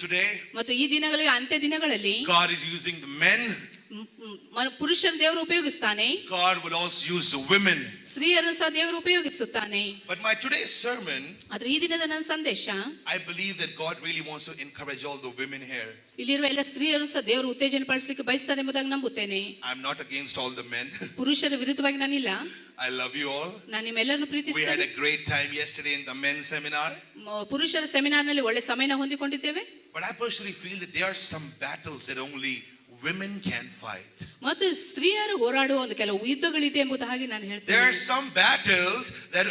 today, ಮತ್ತು ಈ ದಿನಗಳಲ್ಲಿ ಅಂತ್ಯ ದಿನಗಳಲ್ಲಿ God is using the men. ಪುರುಷರ ದೇವರು ಉಪಯೋಗಿಸ್ತಾನೆ. God will also use the women. ಸ್ತ್ರೀಯರನ್ನು ಸಹ ದೇವರು ಉಪಯೋಗಿಸುತ್ತಾನೆ. But my today's sermon, ಆದ್ರೆ ಈ ದಿನದ ನನ್ನ ಸಂದೇಶ, I believe that God really wants to encourage all the women here. ಇಲ್ಲಿರುವ ಎಲ್ಲ ಸ್ತ್ರೀಯರು ಸಹ ದೇವರು ಉತ್ತೇಜನ ಪಡಿಸಲಿಕ್ಕೆ ಬಯಸ್ತಾನೆ ಎಂಬುದಾಗಿ ನಂಬುತ್ತೇನೆ. I'm not against all the men. ಪುರುಷರ ವಿರುದ್ಧವಾಗಿ ನಾನಿಲ್ಲ. I love you all. ನಾನು ನಿಮ್ಮೆಲ್ಲರನ್ನು ಪ್ರೀತಿಸುತ್ತೇನೆ. We had a great time yesterday in the men's seminar. ಪುರುಷರ ಸೆಮಿನಾರ್ನಲ್ಲಿ ಒಳ್ಳೆ ಸಮಯನ ಹೊಂದಿಕೊಂಡಿದ್ದೇವೆ. But I personally feel that there are some battles that only women can fight. ಮತ್ತು ಸ್ತ್ರೀಯರು ಹೋರಾಡುವ ಒಂದು ಕೆಲವು ಯುದ್ಧಗಳಿದೆ ಎಂಬುದಾಗಿ ನಾನು ಹೇಳ್ತೇನೆ. There are some battles that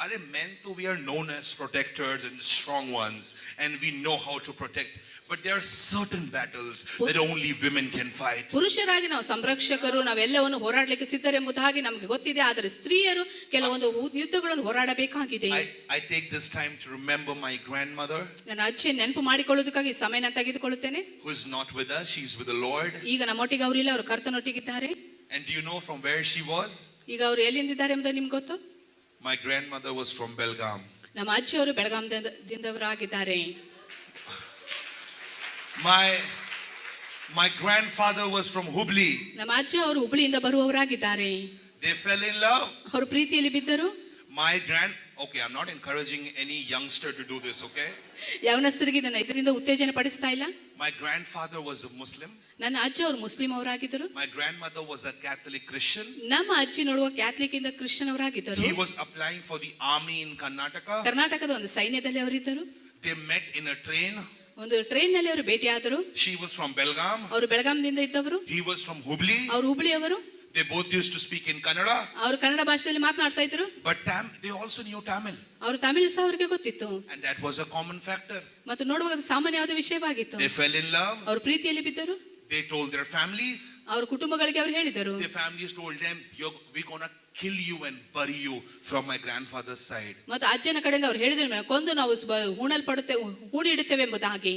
are meant to, we are known as protectors and strong ones, and we know how to protect. But there are certain battles that only women can fight. ಪುರುಷರಾಗಿ ನಾವು ಸಂರಕ್ಷಕರು, ನಾವೆಲ್ಲವನ್ನು ಹೋರಾಡಲಿಕ್ಕೆ ಸಿದ್ಧರೆಂಬುದಾಗಿ ನಮಗೆ ಗೊತ್ತಿದೆ. ಆದರೆ ಸ್ತ್ರೀಯರು ಕೆಲವೊಂದು ಯುದ್ಧಗಳನ್ನು ಹೋರಾಡಬೇಕಾಗಿದೆ. I take this time to remember my grandmother. ನನ್ನ ಅಜ್ಜಿ ನೆನಪು ಮಾಡಿಕೊಳ್ಳುವುದಕ್ಕಾಗಿ ಸಮಯನ ತೆಗೆದುಕೊಳ್ಳುತ್ತೇನೆ. Who is not with us, she is with the Lord. ಈಗ ನಮ್ಮೊಟ್ಟಿಗೆ ಅವರಿಲ್ಲ, ಅವರು ಕರ್ತನೊಟ್ಟಿಗಿದ್ದಾರೆ. And do you know from where she was? ಈಗ ಅವರು ಎಲ್ಲಿಂದಿದ್ದಾರೆ ಎಂಬುದು ನಿಮ್ಗೆ ಗೊತ್ತು? My grandmother was from Belgaum. ನಮ್ಮ ಅಜ್ಜಿಯವರು ಬೆಳಗಾಂದಿಂದವರಾಗಿದ್ದಾರೆ. My grandfather was from Hubli. ನಮ್ಮ ಅಜ್ಜ ಅವರು ಹುಬ್ಳಿಯಿಂದ ಬರುವವರಾಗಿದ್ದಾರೆ. They fell in love. ಅವರು ಪ್ರೀತಿಯಲ್ಲಿ ಬಿದ್ದರು. Okay, I'm not encouraging any youngster to do this, okay? ಯವನಸ್ಥರಿಗೆ ನಾನು ಇದರಿಂದ ಉತ್ತೇಜನ ಪಡಿಸ್ತಾ ಇಲ್ಲ. My grandfather was a Muslim. ನನ್ನ ಅಜ್ಜ ಅವರು Muslim ಅವರಾಗಿದ್ದರು. My grandmother was a Catholic Christian. ನಮ್ಮ ಅಜ್ಜಿ ನೋಡುವ ಕ್ಯಾಥಲಿಕ್ ಇಂದ Christian ಅವರಾಗಿದ್ದರು. He was applying for the army in Karnataka. ಕರ್ನಾಟಕದ ಒಂದು ಸೈನ್ಯದಲ್ಲಿ ಅವರಿದ್ದರು. They met in a train. ಒಂದು ಟ್ರೈನ್ ನಲ್ಲಿ ಅವರು ಭೇಟಿಯಾದರು. She was from Belgaum. ಅವರು ಬೆಳಗಾಂದಿಂದ ಇದ್ದವರು. He was from Hubli. ಅವರು ಹುಬ್ಳಿ ಅವರು. They both used to speak in Kannada. ಅವರು ಕನ್ನಡ ಭಾಷೆಯಲ್ಲಿ ಮಾತನಾಡ್ತಾ ಇದ್ರು. But they also knew Tamil. ಅವರು ತಮಿಳು ಸಹ ಅವರಿಗೆ ಗೊತ್ತಿತ್ತು. And that was a common factor. ಮತ್ತು ನೋಡುವಾಗ ಅದು ಸಾಮಾನ್ಯವಾದ ವಿಷಯವಾಗಿತ್ತು. They fell in love. ಅವರು ಪ್ರೀತಿಯಲ್ಲಿ ಬಿದ್ದರು. They told their families. ಅವರ ಕುಟುಂಬಗಳಿಗೆ ಅವರು ಹೇಳಿದರು. Their families told them, we're going to kill you and bury you from my grandfather's side. ಮತ್ತು ಅಜ್ಜನ ಕಡೆಯಿಂದ ಅವರು ಹೇಳಿದರು, ಕೊಂದು ನಾವು ಹೂಣಿಡುತ್ತೇವೆ ಎಂಬುದಾಗಿ.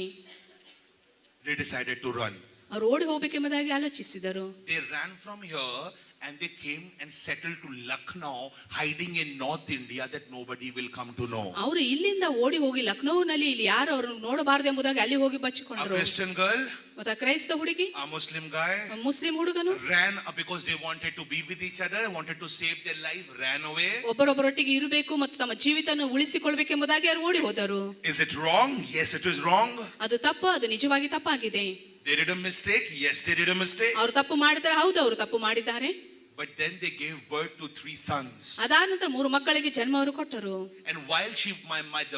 They decided to run. ಅವರು ಓಡಿ ಹೋಗಬೇಕೆಂಬುದಾಗಿ ಆಲೋಚಿಸಿದರು. They ran from here and they came and settled to Lucknow, hiding in North India that nobody will come to know. ಅವರು ಇಲ್ಲಿಂದ ಓಡಿ ಹೋಗಿ ಲಕ್ನೋನಲ್ಲಿ ಇಲ್ಲಿ ಯಾರು ಅವರನ್ನು ನೋಡಬಾರದು ಎಂಬುದಾಗಿ ಅಲ್ಲಿ ಹೋಗಿ ಬಚ್ಚಿಕೊಂಡರು. A Christian girl, ಮತ್ತು ಕ್ರೈಸ್ತ ಹುಡುಗಿ, a Muslim guy, ಮುಸ್ಲಿಂ ಹುಡುಗನು ran because they wanted to be with each other, wanted to save their life, ran away. ಒಬ್ಬರೊಬ್ಬರೊಟ್ಟಿಗೆ ಇರಬೇಕು ಮತ್ತು ತಮ್ಮ ಜೀವಿತವನ್ನು ಉಳಿಸಿಕೊಳ್ಳಬೇಕೆಂಬುದಾಗಿ ಅವರು ಓಡಿ ಹೋದರು. Is it wrong? Yes, it is wrong. ಅದು ತಪ್ಪು, ಅದು ನಿಜವಾಗಿ ತಪ್ಪಾಗಿದೆ. They did a mistake. Yes, they did a mistake. ಅವರು ತಪ್ಪು ಮಾಡಿದ್ದಾರೆ, ಹೌದು ಅವರು ತಪ್ಪು ಮಾಡಿದ್ದಾರೆ. But then they gave birth to 3 sons. ಅದಾದ ನಂತರ 3 ಮಕ್ಕಳಿಗೆ ಜನ್ಮ ಅವರು ಕೊಟ್ಟರು. And while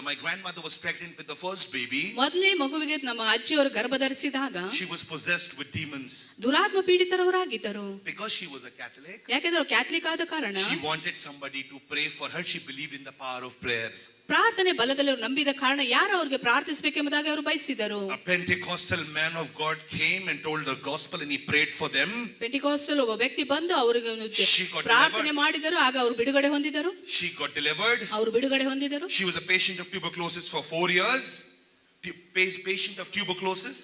my grandmother was pregnant with the first baby, ಮೊದಲೇ ಮಗುವಿಗೆ ನಮ್ಮ ಅಜ್ಜಿಯವರು ಗರ್ಭ ಧರಿಸಿದಾಗ she was possessed with demons. ದುರಾತ್ಮ ಪೀಡಿತರವರಾಗಿದ್ದರು. Because she was a Catholic. ಯಾಕೆಂದ್ರೆ ಅವರು ಕ್ಯಾಥಲಿಕ್ ಆದ ಕಾರಣ She wanted somebody to pray for her. She believed in the power of prayer. ಪ್ರಾರ್ಥನೆ ಬಲದಲ್ಲಿ ಅವರು ನಂಬಿದ ಕಾರಣ ಯಾರು ಅವರಿಗೆ ಪ್ರಾರ್ಥಿಸಬೇಕೆಂಬುದಾಗಿ ಅವರು ಬಯಸಿದರು. A Pentecostal man of God came and told the gospel and he prayed for them. ಪೆಂಟಿಕಾಸ್ಟಲ್ ಒಬ್ಬ ವ್ಯಕ್ತಿ ಬಂದು ಅವರಿಗೆ ಪ್ರಾರ್ಥನೆ ಮಾಡಿದರು. ಆಗ ಅವರು ಬಿಡುಗಡೆ ಹೊಂದಿದರು. She got delivered. ಅವರು ಬಿಡುಗಡೆ ಹೊಂದಿದರು. She was a patient of tuberculosis for 4 years. Patient of tuberculosis.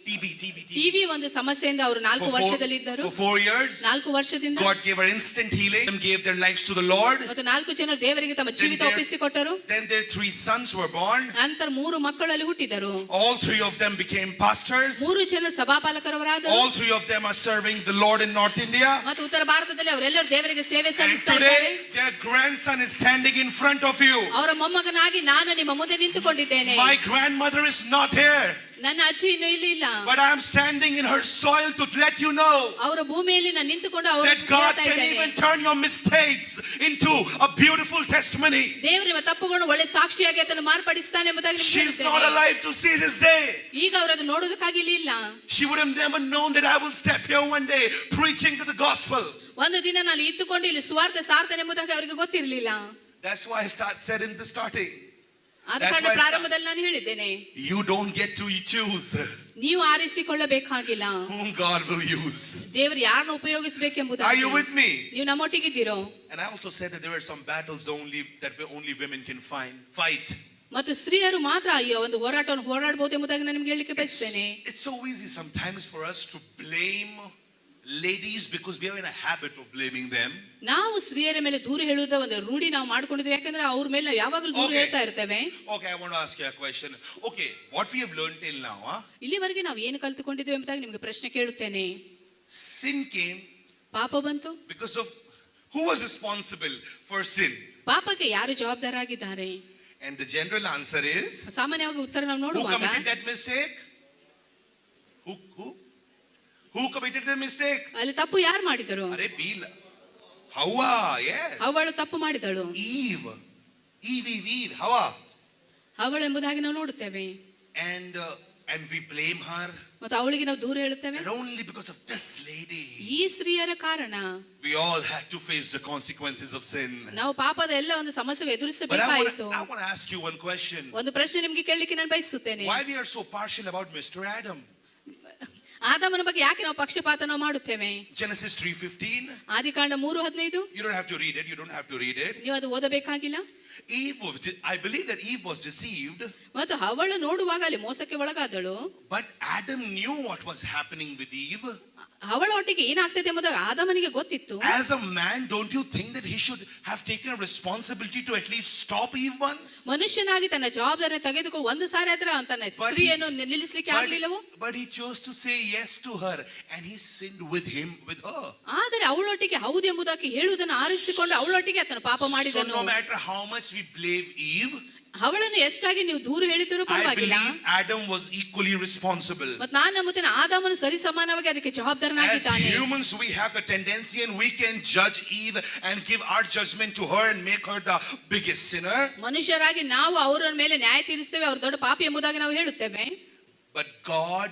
TB ಒಂದು ಸಮಸ್ಯೆಯಿಂದ ಅವರು 4 ವರ್ಷದಲ್ಲಿ ಇದ್ದರು. For 4 years. 4 ವರ್ಷದಿಂದ God gave her instant healing and gave their lives to the Lord. ಮತ್ತು 4 ಜನರು ದೇವರಿಗೆ ತಮ್ಮ ಜೀವಿತ ಒಪ್ಪಿಸಿಕೊಟ್ಟರು. Then their 3 sons were born. ನಂತರ 3 ಮಕ್ಕಳಲ್ಲಿ ಹುಟ್ಟಿದರು. All 3 of them became pastors. 3 ಜನರು ಸಭಾಪಾಲಕರವರಾದರು. All 3 of them are serving the Lord in North India. ಮತ್ತು ಉತ್ತರ ಭಾರತದಲ್ಲಿ ಅವರೆಲ್ಲರೂ ದೇವರಿಗೆ ಸೇವೆ ಸಲ್ಲಿಸ್ತಾ ಇದ್ದಾರೆ. Today their grandson is standing in front of you. ಅವರ ಮೊಮ್ಮಗನಾಗಿ ನಾನು ನಿಮ್ಮ ಮುಂದೆ ನಿಂತುಕೊಂಡಿದ್ದೇನೆ. My grandmother is not here. ನನ್ನ ಅಜ್ಜಿ ಇನ್ನೂ ಇಲ್ಲಿ ಇಲ್ಲ. But I am standing in her soil to let you know ಅವರ ಭೂಮಿಯಲ್ಲಿ ನಾನು ನಿಂತುಕೊಂಡು ಅವರನ್ನು that God can even turn your mistakes into a beautiful testimony. ದೇವರು ನಿಮ್ಮ ತಪ್ಪುಗಳನ್ನು ಒಳ್ಳೆ ಸಾಕ್ಷಿಯಾಗಿ ಅದನ್ನು ಮಾರ್ಪಡಿಸ್ತಾನೆ ಎಂಬುದಾಗಿ ನಿಮಗೆ She is not alive to see this day. ಈಗ ಅವರು ಅದನ್ನು ನೋಡೋದಕ್ಕಾಗಿ ಇಲ್ಲಿ ಇಲ್ಲ. She would have never known that I will step here one day preaching to the gospel. ಒಂದು ದಿನ ನಾನು ಇದ್ದುಕೊಂಡು ಇಲ್ಲಿ ಸುವಾರ್ತೆ ಸಾರ್ತೇನೆ ಎಂಬುದಾಗಿ ಅವರಿಗೆ ಗೊತ್ತಿರಲಿಲ್ಲ. That's why I said in the starting. ಆದ ಕಾರಣ ಪ್ರಾರಂಭದಲ್ಲಿ ನಾನು ಹೇಳಿದ್ದೇನೆ, you don't get to choose. ನೀವು ಆರಿಸಿಕೊಳ್ಳಬೇಕಾಗಿಲ್ಲ. Whom God will use. ದೇವರು ಯಾರನ್ನು ಉಪಯೋಗಿಸಬೇಕೆಂಬುದಾಗಿ. Are you with me? ನೀವು ನಮ್ಮೊಟ್ಟಿಗಿದ್ದೀರೋ? And I also said that there are some battles that only women can fight. ಮತ್ತು ಸ್ತ್ರೀಯರು ಮಾತ್ರ ಈ ಒಂದು ಹೋರಾಟವನ್ನು ಹೋರಾಡಬಹುದು ಎಂಬುದಾಗಿ ನಾನು ನಿಮಗೆ ಹೇಳಲಿಕ್ಕೆ ಬಯಸ್ತೇನೆ. It's so easy sometimes for us to blame ladies, because we are in a habit of blaming them. ನಾವು ಸ್ತ್ರೀಯರ ಮೇಲೆ ದೂರ ಹೇಳುವುದ ಒಂದು ರೂಢಿ ನಾವು ಮಾಡ್ಕೊಂಡಿದ್ವಿ, ಯಾಕಂದ್ರೆ ಅವ್ರ ಮೇಲೆ ನಾವು ಯಾವಾಗಲೂ ದೂರ Okay. ಹೇಳ್ತಾ ಇರ್ತೇವೆ. Okay, I want to ask you a question. Okay, what we have learned till now, ಇಲ್ಲಿವರೆಗೆ ನಾವು ಏನು ಕಲ್ತುಕೊಂಡಿದ್ದೇವೆ ಎಂಬುದಾಗಿ ನಿಮಗೆ ಪ್ರಶ್ನೆ ಕೇಳುತ್ತೇನೆ. sin came ಪಾಪ ಬಂತು, because of who was responsible for sin? ಪಾಪಕ್ಕೆ ಯಾರು ಜವಾಬ್ದಾರಾಗಿದ್ದಾರೆ? And the general answer is, ಸಾಮಾನ್ಯವಾಗಿ ಉತ್ತರ ನಾವು who ನೋಡುವಾಗ committed that mistake? Who committed the mistake? ಅಲ್ಲಿ ತಪ್ಪು ಯಾರು ಮಾಡಿದರು? Arey Bill. Hawa, yes. ಅವಳು ತಪ್ಪು ಮಾಡಿದಳು. Eve, Hawa. ಅವಳು ಎಂಬುದಾಗಿ ನಾವು ನೋಡುತ್ತೇವೆ. And we blame her. ಮತ್ತು ಅವಳಿಗೆ ನಾವು ದೂರ ಹೇಳುತ್ತೇವೆ. And only because of this lady, ಈ ಸ್ತ್ರೀಯರ ಕಾರಣ we all had to face the consequences of sin. ನಾವು ಪಾಪದ ಎಲ್ಲ ಒಂದು ಸಮಸ್ಯೆ But ಎದುರಿಸಬೇಕಾಯಿತು. I want to ask you one question. ಒಂದು ಪ್ರಶ್ನೆ ನಿಮಗೆ ಕೇಳಲಿಕ್ಕೆ ನಾನು ಬಯಸುತ್ತೇನೆ. Why we are so partial about Mr. Adam? ಆದಾಮನ ಬಗ್ಗೆ ಯಾಕೆ ನಾವು ಪಕ್ಷಪಾತ ನಾವು ಮಾಡುತ್ತೇವೆ? Genesis 3:15. ಆದಿಕಾಂಡ 3:15. You don't have to read it. You don't have to read it. ನೀವು ಅದು ಓದಬೇಕಾಗಿಲ್ಲ. I believe that Eve was deceived. ಮತ್ತು ಅವಳು ನೋಡುವಾಗ ಅಲ್ಲಿ ಮೋಸಕ್ಕೆ ಒಳಗಾದಳು. But Adam knew what was happening with Eve. ಅವಳ ಒಟ್ಟಿಗೆ ಏನಾಗ್ತದೆ ಎಂಬುದಾಗಿ ಆದಾಮನಿಗೆ ಗೊತ್ತಿತ್ತು. As a man, don't you think that he should have taken a responsibility to at least stop Eve once? ಮನುಷ್ಯನಾಗಿ ತನ್ನ ಜವಾಬ್ದಾರಿ ತೆಗೆದುಕೊಂಡು ಒಂದು ಸಾರಿ ಆದ್ರೆ ತನ್ನ ಸ್ತ್ರೀಯನ್ನು ನಿಲ್ಲಿಸಲಿಕ್ಕೆ ಆಗ್ಲಿಲ್ಲವೋ? But he chose to say yes to her, and he sinned with her. ಆದರೆ ಅವಳೊಟ್ಟಿಗೆ ಹೌದು ಎಂಬುದಾಗಿ ಹೇಳುವುದನ್ನು ಆರಿಸಿಕೊಂಡು ಅವಳೊಟ್ಟಿಗೆ ಆತನು ಪಾಪ So ಮಾಡಿದನು. no matter how much we blame Eve, ಅವಳನ್ನು ಎಷ್ಟಾಗಿ ನೀವು ದೂರ ಹೇಳಿದರೂ I ಪರವಾಗಿಲ್ಲ. believe Adam was equally responsible. ಮತ್ತು ನಾನು ನಂಬುತ್ತೇನೆ ಆದಾಮನು ಸರಿ ಸಮಾನವಾಗಿ ಅದಕ್ಕೆ As ಜವಾಬ್ದಾರನಾಗಿದ್ದಾನೆ. humans, we have the tendency and we can judge Eve and give our judgment to her and make her the biggest sinner. ಮನುಷ್ಯರಾಗಿ ನಾವು ಅವರ ಮೇಲೆ ನ್ಯಾಯ ತೀರಿಸ್ತೇವೆ, ಅವರು ದೊಡ್ಡ ಪಾಪಿ ಎಂಬುದಾಗಿ ನಾವು ಹೇಳುತ್ತೇವೆ. But God,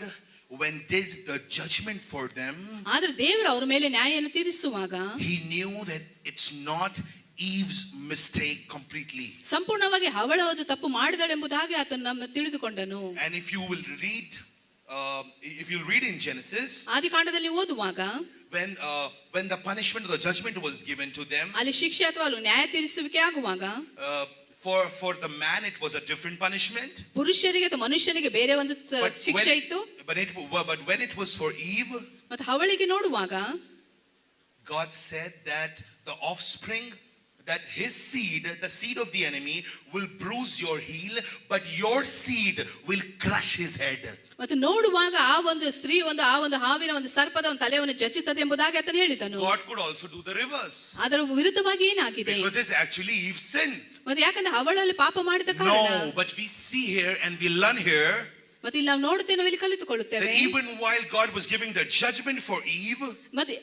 when did the judgment for them, ಆದ್ರೆ ದೇವರು ಅವರ ಮೇಲೆ ನ್ಯಾಯವನ್ನು ತೀರಿಸುವಾಗ he knew that it's not Eve's mistake completely. ಸಂಪೂರ್ಣವಾಗಿ ಅವಳ ಒಂದು ತಪ್ಪು ಮಾಡಿದಳೆಂಬುದಾಗಿ ಆತನು ನಮ್ಮ ತಿಳಿದುಕೊಂಡನು. And if you will read in Genesis, ಆದಿಕಾಂಡದಲ್ಲಿ ಓದುವಾಗ when the punishment or the judgment was given to them, ಅಲ್ಲಿ ಶಿಕ್ಷೆ ಅಥವಾ ಅಲ್ಲಿ ನ್ಯಾಯ ತೀರಿಸುವಿಕೆ ಆಗುವಾಗ for the man it was a different punishment. ಪುರುಷರಿಗೆ ಅಥವಾ ಮನುಷ್ಯನಿಗೆ ಬೇರೆ ಒಂದು ಶಿಕ್ಷೆ ಇತ್ತು. But when it was for Eve, ಮತ್ತು ಅವಳಿಗೆ ನೋಡುವಾಗ God said that the offspring, that his seed, the seed of the enemy, will bruise your heel, but your seed will crush his head. ಮತ್ತು ನೋಡುವಾಗ ಆ ಒಂದು ಸ್ತ್ರೀ ಆ ಒಂದು ಹಾವಿನ ಒಂದು ಸರ್ಪದ ಒಂದು ತಲೆಯನ್ನು ಜಜ್ಜುತ್ತದೆ ಎಂಬುದಾಗಿ ಆತನು ಹೇಳಿದನು. God could also do the reverse. ಅದರ ವಿರುದ್ಧವಾಗಿ ಏನಾಗಿದೆ? Because this is actually Eve's sin. ಮತ್ತು ಯಾಕಂದ್ರೆ ಅವಳಲ್ಲಿ ಪಾಪ ಮಾಡಿದ ಕಾರಣ. No, but we see here and we learn here ಮತ್ತೆ ಇಲ್ಲಿ ನಾವು ನೋಡುತ್ತೇವೆ, ನಾವು ಇಲ್ಲಿ ಕಲಿತುಕೊಳ್ಳುತ್ತೇವೆ. that even while God was giving the judgment for Eve, ಮತ್ತೆ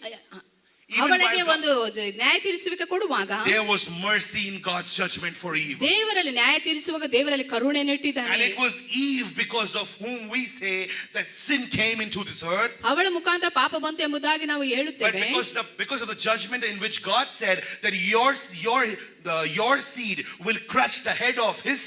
ಅವಳಿಗೆ ಒಂದು ನ್ಯಾಯ ತೀರಿಸುವಿಕೆ ಕೊಡುವಾಗ there was mercy in God's judgment for Eve. ದೇವರಲ್ಲಿ ನ್ಯಾಯ ತೀರಿಸುವಾಗ ದೇವರಲ್ಲಿ ಕರುಣೆಯನ್ನು ಇಟ್ಟಿದ್ದಾನೆ. And it was Eve because of whom we say that sin came into this earth. ಅವಳ ಮುಖಾಂತರ ಪಾಪ ಬಂತು ಎಂಬುದಾಗಿ ನಾವು But ಹೇಳುತ್ತೇವೆ. because of the judgment in which God said that your seed will crush the head of his